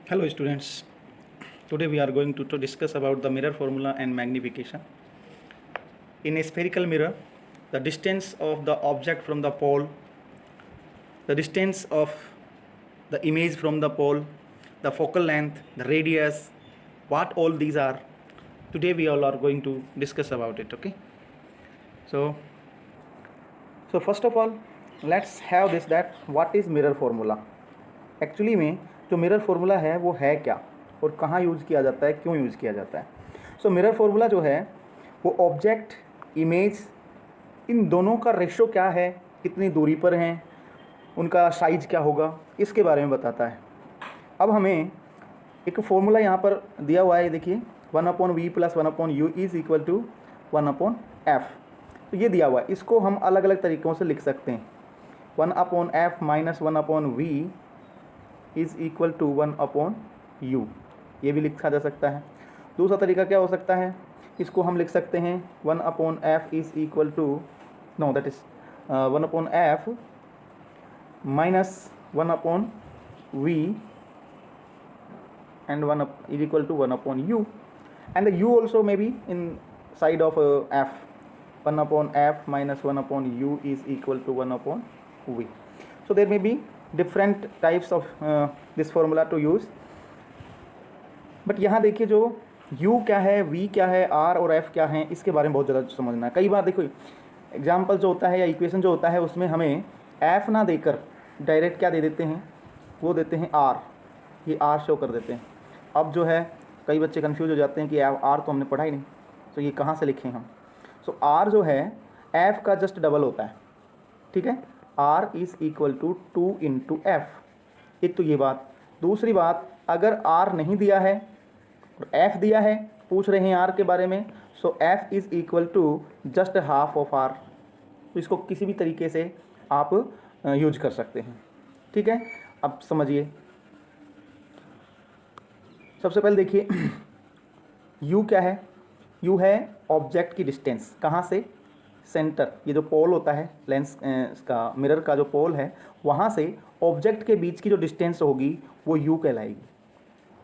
Hello students, today we are going to discuss about the mirror formula and magnification. In a spherical mirror, the distance of the object from the pole, the distance of the image from the pole, the focal length, the radius, what all these are, today we all are going to discuss about it. Okay, so first of all, let's have this, that what is mirror formula. Actually में जो mirror formula है वो है क्या और कहाँ use किया जाता है, क्यों यूज़ किया जाता है. सो मिरर फार्मूला जो है वो ऑब्जेक्ट, इमेज, इन दोनों का रेशो क्या है, कितनी दूरी पर हैं, उनका साइज क्या होगा, इसके बारे में बताता है. अब हमें एक फॉर्मूला यहाँ पर दिया हुआ है, देखिए 1/v + 1/u is equal to 1/f. तो ये दिया हुआ है, इसको हम अलग अलग तरीक़ों से लिख सकते हैं. 1/f - 1/v is equal to 1/u, ये भी लिखा जा सकता है. दूसरा तरीका क्या हो सकता है, इसको हम लिख सकते हैं 1/f is equal to 1/f - 1/v and 1 is equal to 1/u, and the u also may be in side of f. 1/f - 1/u is equal to 1/v. So there may be different types of this formula to use. But यहाँ देखिए जो u क्या है, v क्या है, r और f क्या है, इसके बारे में बहुत ज़्यादा समझना है. कई बार देखो एग्जाम्पल जो होता है या इक्वेशन जो होता है उसमें हमें f ना देकर डायरेक्ट क्या दे देते हैं, वो देते हैं r. ये r शो कर देते हैं. अब जो है कई बच्चे कंफ्यूज हो जाते हैं कि r तो हमने पढ़ा ही नहीं, तो ये कहाँ से लिखें हम. सो r जो है f का जस्ट डबल होता है. ठीक है, r is equal to 2 × f. एक तो ये बात. दूसरी बात, अगर r नहीं दिया है और f दिया है, पूछ रहे हैं r के बारे में, so f is equal to just half of r. तो इसको किसी भी तरीके से आप यूज कर सकते हैं. ठीक है, अब समझिए. सबसे पहले देखिए u क्या है. u है ऑब्जेक्ट की डिस्टेंस. कहाँ से, सेंटर, ये जो पोल होता है लेंस का, मिरर का जो पोल है, वहाँ से ऑब्जेक्ट के बीच की जो डिस्टेंस होगी वो u कहलाएगी.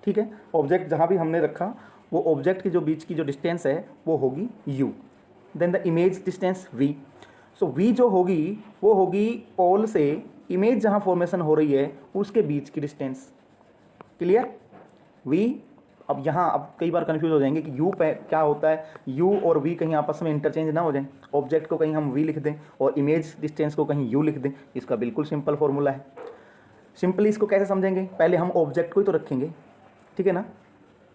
ठीक है, ऑब्जेक्ट जहाँ भी हमने रखा वो ऑब्जेक्ट की जो बीच की जो डिस्टेंस है वो होगी u. Then the image distance v. So v जो होगी वो होगी पोल से इमेज जहाँ फॉर्मेशन हो रही है उसके बीच की डिस्टेंस. क्लियर. v. अब यहाँ अब कई बार कंफ्यूज हो जाएंगे कि u पे क्या होता है, u और v कहीं आपस में इंटरचेंज ना हो जाए. ऑब्जेक्ट को कहीं हम v लिख दें और इमेज डिस्टेंस को कहीं u लिख दें. इसका बिल्कुल सिंपल फॉर्मूला है. सिंपली इसको कैसे समझेंगे, पहले हम ऑब्जेक्ट को ही तो रखेंगे. ठीक है ना,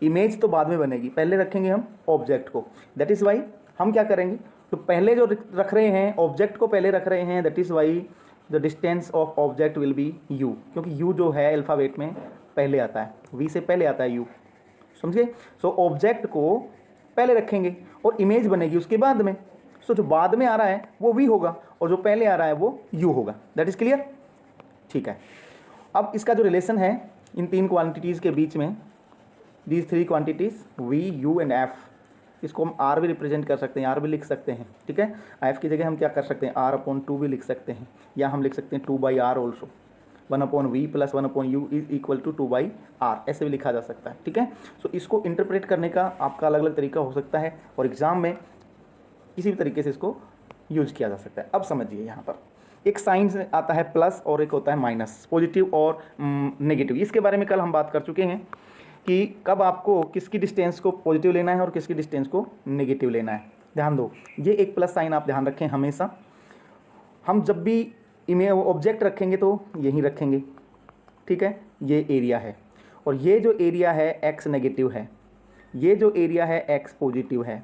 इमेज तो बाद में बनेगी, पहले रखेंगे हम ऑब्जेक्ट को. दैट इज़ वाई हम क्या करेंगे, तो पहले जो रख रहे हैं ऑब्जेक्ट को पहले रख रहे हैं. That is why the distance of object will be u, क्योंकि u जो है अल्फ़ाबेट में पहले आता है, v से पहले आता है u. समझिए. सो ऑब्जेक्ट को पहले रखेंगे और इमेज बनेगी उसके बाद में. सो जो बाद में आ रहा है वो v होगा और जो पहले आ रहा है वो u होगा. That is clear. ठीक है, अब इसका जो रिलेशन है इन तीन क्वांटिटीज़ के बीच में, these three quantities v, u and f, इसको हम r भी रिप्रेजेंट कर सकते हैं, r भी लिख सकते हैं. ठीक है, f की जगह हम क्या कर सकते हैं, r/2 भी लिख सकते हैं, या हम लिख सकते हैं 2/r also. 1/v + 1/u is equal to 2/r, ऐसे भी लिखा जा सकता है. ठीक है, सो इसको इंटरप्रेट करने का आपका अलग अलग तरीका हो सकता है और एग्ज़ाम में किसी भी तरीके से इसको यूज किया जा सकता है. अब समझिए, यहाँ पर एक साइन आता है प्लस और एक होता है माइनस, पॉजिटिव और नेगेटिव. इसके बारे में कल हम बात कर चुके हैं कि कब आपको किसकी डिस्टेंस को पॉजिटिव लेना है और किसकी डिस्टेंस को नेगेटिव लेना है. ध्यान दो, ये एक प्लस साइन आप ध्यान रखें हमेशा. हम जब भी ऑब्जेक्ट रखेंगे तो यहीं रखेंगे. ठीक है, ये एरिया है और ये जो एरिया है x नेगेटिव है, ये जो एरिया है x पॉजिटिव है.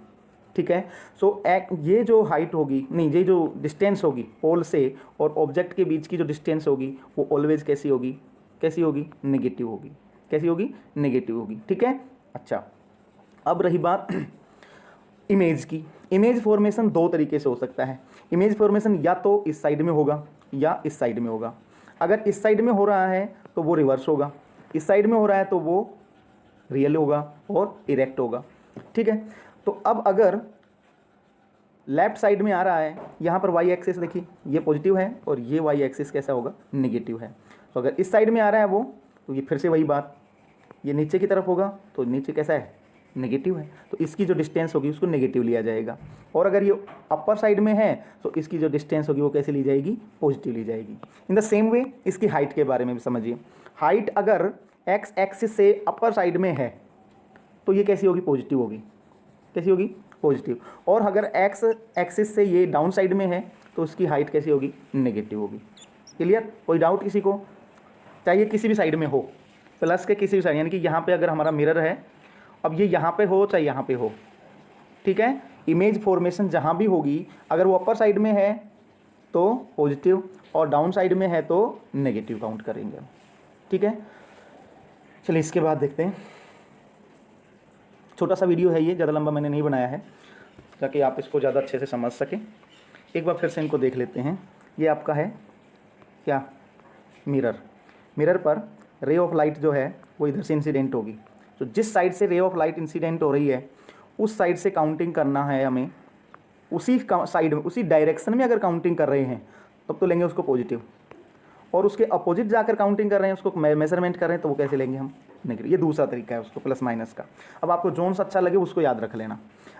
ठीक है, सो ये जो हाइट होगी, नहीं, ये जो डिस्टेंस होगी पोल से और ऑब्जेक्ट के बीच की जो डिस्टेंस होगी वो ऑलवेज कैसी होगी, कैसी होगी, नेगेटिव होगी. कैसी होगी, नेगेटिव होगी. ठीक है. अच्छा, अब रही बात इमेज की. इमेज फॉर्मेशन दो तरीके से हो सकता है. इमेज फॉर्मेशन या तो इस साइड में होगा या इस साइड में होगा. अगर इस साइड में हो रहा है तो वो रिवर्स होगा, इस साइड में हो रहा है तो वो रियल होगा और इरेक्ट होगा. ठीक है, तो अब अगर लेफ्ट साइड में आ रहा है, यहाँ पर वाई एक्सिस देखिए ये पॉजिटिव है और ये वाई एक्सिस कैसा होगा, नेगेटिव है. तो अगर इस साइड में आ रहा है वो, तो ये फिर से वही बात, ये नीचे की तरफ होगा तो नीचे कैसा है, नेगेटिव है, तो इसकी जो डिस्टेंस होगी उसको नेगेटिव लिया जाएगा। और अगर ये अपर साइड में है तो इसकी जो डिस्टेंस होगी वो कैसे ली जाएगी, पॉजिटिव ली जाएगी। इन द सेम वे इसकी हाइट के बारे में भी समझिए। हाइट अगर एक्स एक्सिस से अपर साइड में है तो ये कैसी होगी, पॉजिटिव होगी। कैसी होगी, पॉजिटिव। और अगर एक्स एक्सिस से ये डाउन साइड में है तो उसकी हाइट कैसी होगी, नेगेटिव होगी। क्लियर, कोई डाउट किसी को? चाहिए किसी भी साइड में हो, प्लस के किसी भी साइड, यानी कि यहाँ पे अगर हमारा मिरर है, अब ये यहाँ पे हो चाहे यहाँ पे हो, ठीक है, इमेज फॉर्मेशन जहाँ भी होगी अगर वो अपर साइड में है तो पॉजिटिव और डाउन साइड में है तो नेगेटिव काउंट करेंगे। ठीक है, चलिए इसके बाद देखते हैं। छोटा सा वीडियो है ये, ज़्यादा लंबा मैंने नहीं बनाया है ताकि आप इसको ज़्यादा अच्छे से समझ सकें। एक बार फिर से इनको देख लेते हैं। ये आपका है क्या, मिरर। मिरर पर रे ऑफ लाइट जो है वो इधर से इंसिडेंट होगी, तो जिस साइड से रे ऑफ लाइट इंसिडेंट हो रही है उस साइड से काउंटिंग करना है हमें। उसी साइड में, उसी डायरेक्शन में अगर काउंटिंग कर रहे हैं तब तो लेंगे उसको पॉजिटिव, और उसके अपोजिट जाकर काउंटिंग कर रहे हैं, उसको मेजरमेंट कर रहे हैं तो वो कैसे लेंगे हम, नेगेटिव। ये दूसरा तरीका है उसको प्लस माइनस का। अब आपको जोन सा अच्छा लगे उसको याद रख लेना।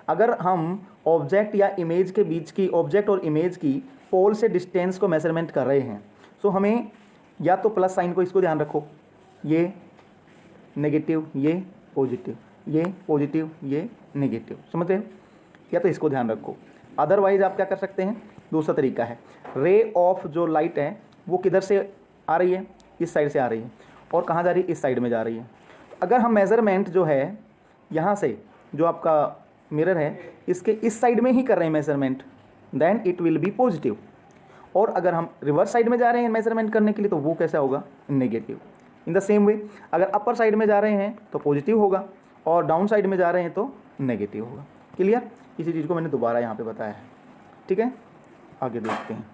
अगर हम ऑब्जेक्ट या इमेज के बीच की, ऑब्जेक्ट और इमेज की पोल से डिस्टेंस को मेजरमेंट कर रहे हैं तो हमें या तो प्लस साइन को, इसको ध्यान रखो, ये नेगेटिव, ये पॉजिटिव, ये पॉजिटिव, ये नेगेटिव, समझ रहे हो? या तो इसको ध्यान रखो। अदरवाइज आप क्या कर सकते हैं, दूसरा तरीका है, रे ऑफ जो लाइट है वो किधर से आ रही है, इस साइड से आ रही है, और कहाँ जा रही है, इस साइड में जा रही है। अगर हम मेज़रमेंट जो है यहाँ से, जो आपका मिरर है इसके इस साइड में ही कर रहे हैं measurement, then it will be positive. और अगर हम रिवर्स साइड में जा रहे हैं मेजरमेंट करने के लिए तो वो कैसा होगा, negative. In the same way अगर अपर साइड में जा रहे हैं तो पॉजिटिव होगा और डाउन साइड में जा रहे हैं तो नेगेटिव होगा। क्लियर? इसी चीज़ को मैंने दोबारा यहाँ पे बताया है। ठीक है, आगे देखते हैं।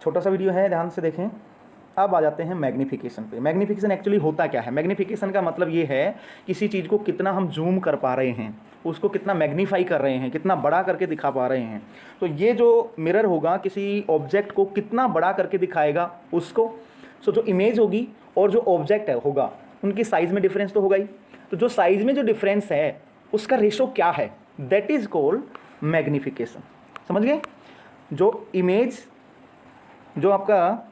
छोटा सा वीडियो है, ध्यान से देखें। अब आ जाते हैं मैग्नीफिकेशन पे। मैग्नीफिकेशन एक्चुअली होता क्या है? मैग्नीफिकेशन का मतलब ये है किसी चीज़ को कितना हम जूम कर पा रहे हैं, उसको कितना मैग्नीफाई कर रहे हैं, कितना बड़ा करके दिखा पा रहे हैं। तो ये जो मिरर होगा किसी ऑब्जेक्ट को कितना बड़ा करके दिखाएगा उसको। सो जो इमेज होगी और जो ऑब्जेक्ट है होगा उनकी साइज़ में डिफरेंस तो होगा ही। तो जो साइज़ में जो डिफरेंस है उसका रेशो क्या है, दैट इज़ कॉल्ड मैग्नीफिकेशन। समझ गए? जो इमेज, जो आपका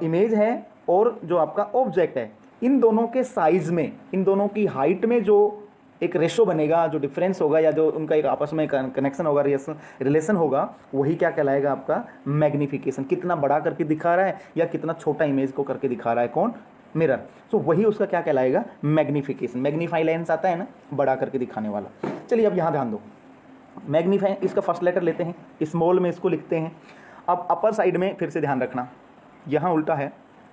इमेज है और जो आपका ऑब्जेक्ट है, इन दोनों के साइज़ में, इन दोनों की हाइट में जो एक रेशो बनेगा, जो डिफरेंस होगा या जो उनका एक आपस में कनेक्शन होगा, रिलेशन होगा, वही क्या कहलाएगा आपका मैग्नीफिकेशन। कितना बड़ा करके दिखा रहा है या कितना छोटा इमेज को करके दिखा रहा है, कौन? मिरर। तो वही उसका क्या कहलाएगा, मैग्नीफिकेशन। मैग्नीफाई लेंस आता है ना, बड़ा करके दिखाने वाला। चलिए अब यहाँ ध्यान दो, मैग्नीफाई, इसका फर्स्ट लेटर लेते हैं, स्मॉल में इसको लिखते हैं। अब अपर साइड में फिर से ध्यान रखना, यहाँ उल्टा है,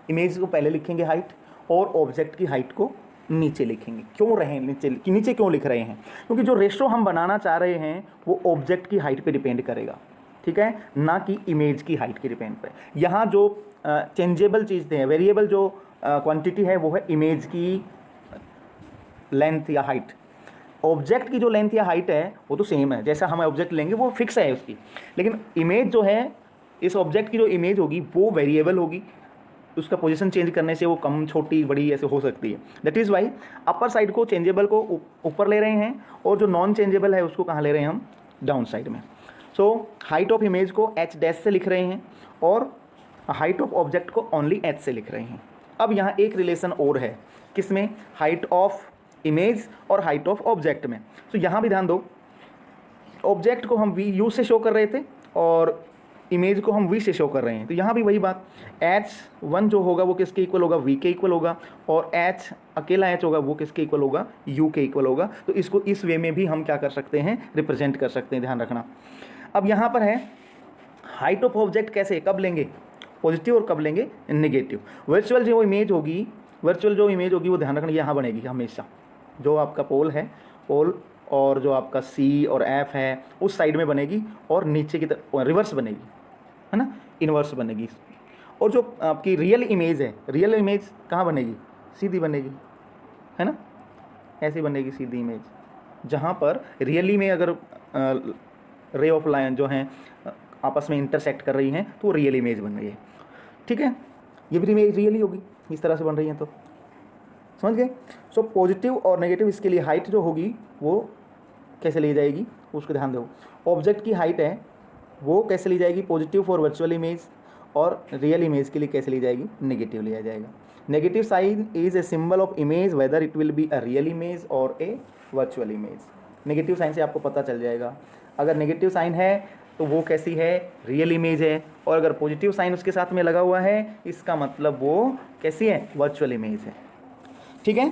इमेज को पहले लिखेंगे हाइट और ऑब्जेक्ट की हाइट को नीचे लिखेंगे। क्यों रहे नीचे क्यों लिख रहे हैं? क्योंकि जो रेशो हम बनाना चाह रहे हैं वो ऑब्जेक्ट की हाइट पे डिपेंड करेगा, ठीक है, ना कि इमेज की हाइट के डिपेंड पे। यहाँ जो चेंजेबल चीज़ें हैं, वेरिएबल जो क्वांटिटी है वो है इमेज की लेंथ या हाइट। ऑब्जेक्ट की जो लेंथ या हाइट है वो तो सेम है, जैसा हम ऑब्जेक्ट लेंगे वो फिक्स है उसकी। लेकिन इमेज जो है, इस ऑब्जेक्ट की जो इमेज होगी वो वेरिएबल होगी, उसका पोजीशन चेंज करने से वो कम, छोटी, बड़ी ऐसे हो सकती है। That is why upper side को, चेंजेबल को ऊपर ले रहे हैं और जो नॉन चेंजेबल है उसको कहाँ ले रहे हैं हम, डाउन साइड में। सो हाइट ऑफ इमेज को h डैश से लिख रहे हैं और हाइट ऑफ ऑब्जेक्ट को ओनली h से लिख रहे हैं। अब यहाँ एक रिलेशन और है, किसमें? हाइट ऑफ इमेज और हाइट ऑफ ऑब्जेक्ट में। तो यहाँ भी ध्यान दो, ऑब्जेक्ट को हम u से शो कर रहे थे और इमेज को हम v से शो कर रहे हैं। तो यहाँ भी वही बात, h1 जो होगा वो किसके इक्वल होगा, v के इक्वल होगा, और h अकेला h होगा वो किसके इक्वल होगा, u के इक्वल होगा। तो इसको इस वे में भी हम क्या कर सकते हैं, रिप्रेजेंट कर सकते हैं, ध्यान रखना। अब यहाँ पर है हाइट ऑफ ऑब्जेक्ट, कैसे, कब लेंगे, पॉजिटिव, और कब लेंगे, नेगेटिव। वर्चुअल जो इमेज होगी, वो ध्यान रखना यहाँ बनेगी हमेशा। जो आपका पोल है, पोल और जो आपका C और F है उस साइड में बनेगी और नीचे की तरफ रिवर्स बनेगी, है ना, इन्वर्स बनेगी। और जो आपकी रियल इमेज है, रियल इमेज कहाँ बनेगी, सीधी बनेगी, है ना, ऐसी बनेगी सीधी इमेज। जहाँ पर रियली में अगर रे ऑफ लाइन जो हैं आपस में इंटरसेक्ट कर रही हैं तो वो रियल इमेज बन रही है। ठीक है, ये भी इमेज रियली होगी, इस तरह से बन रही है। तो समझ गए। सो पॉजिटिव और नेगेटिव इसके लिए हाइट जो होगी वो कैसे ली जाएगी उसको ध्यान दो। ऑब्जेक्ट की हाइट है वो कैसे ली जाएगी, पॉजिटिव फॉर वर्चुअल इमेज, और रियल इमेज के लिए कैसे ली जाएगी, नेगेटिव लिया जाएगा। Negative sign is a symbol of image whether it will be a real image और a virtual image. Negative sign से आपको पता चल जाएगा, अगर नेगेटिव साइन है तो वो कैसी है, रियल इमेज है, और अगर पॉजिटिव साइन उसके साथ में लगा हुआ है इसका मतलब वो कैसी है, वर्चुअल इमेज है। ठीक है,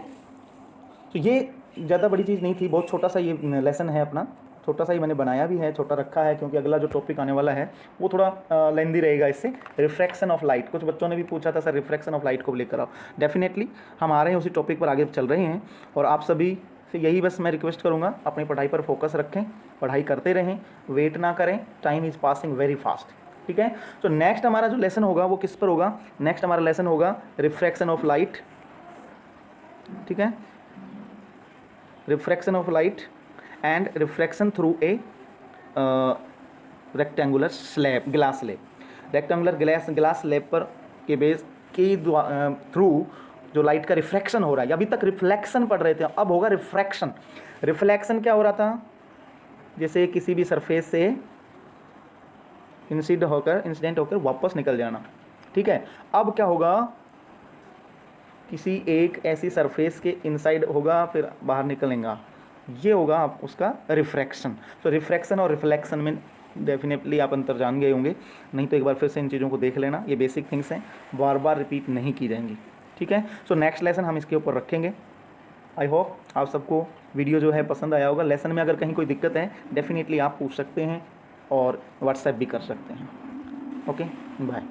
तो ये ज़्यादा बड़ी चीज़ नहीं थी, बहुत छोटा सा ये लेसन है अपना, छोटा सा ही मैंने बनाया भी है, छोटा रखा है क्योंकि अगला जो टॉपिक आने वाला है वो थोड़ा लेंदी रहेगा इससे, रिफ्रैक्शन ऑफ लाइट। कुछ बच्चों ने भी पूछा था सर रिफ्रैक्शन ऑफ लाइट को लेकर आओ, डेफिनेटली हम आ रहे हैं उसी टॉपिक पर आगे चल रहे हैं, और आप सभी से यही बस मैं रिक्वेस्ट करूँगा अपनी पढ़ाई पर फोकस रखें, पढ़ाई करते रहें, वेट ना करें, time is passing very fast. ठीक है, तो नेक्स्ट हमारा जो लेसन होगा वो किस पर होगा, नेक्स्ट हमारा लेसन होगा रिफ्रैक्शन ऑफ लाइट। ठीक है, refraction of light and refraction through a rectangular slab, glass slab, rectangular glass slab पर के बेस के थ्रू जो लाइट का रिफ्रैक्शन हो रहा है, अभी तक रिफ्लेक्शन पढ़ रहे थे, अब होगा रिफ्रैक्शन। रिफ्लेक्शन क्या हो रहा था, जैसे किसी भी सरफेस से इंसिडेंट होकर वापस निकल जाना। ठीक है, अब क्या होगा, किसी एक ऐसी सरफेस के इनसाइड होगा फिर बाहर निकलेगा, ये होगा आप उसका रिफ्रैक्शन। तो रिफ्रैक्शन और रिफ्लेक्शन में डेफिनेटली आप अंतर जान गए होंगे, नहीं तो एक बार फिर से इन चीज़ों को देख लेना, ये बेसिक थिंग्स हैं, बार बार रिपीट नहीं की जाएंगी। ठीक है, सो नेक्स्ट लेसन हम इसके ऊपर रखेंगे। आई होप आप सबको वीडियो जो है पसंद आया होगा। लेसन में अगर कहीं कोई दिक्कत है डेफिनेटली आप पूछ सकते हैं और व्हाट्सएप भी कर सकते हैं। Okay, bye.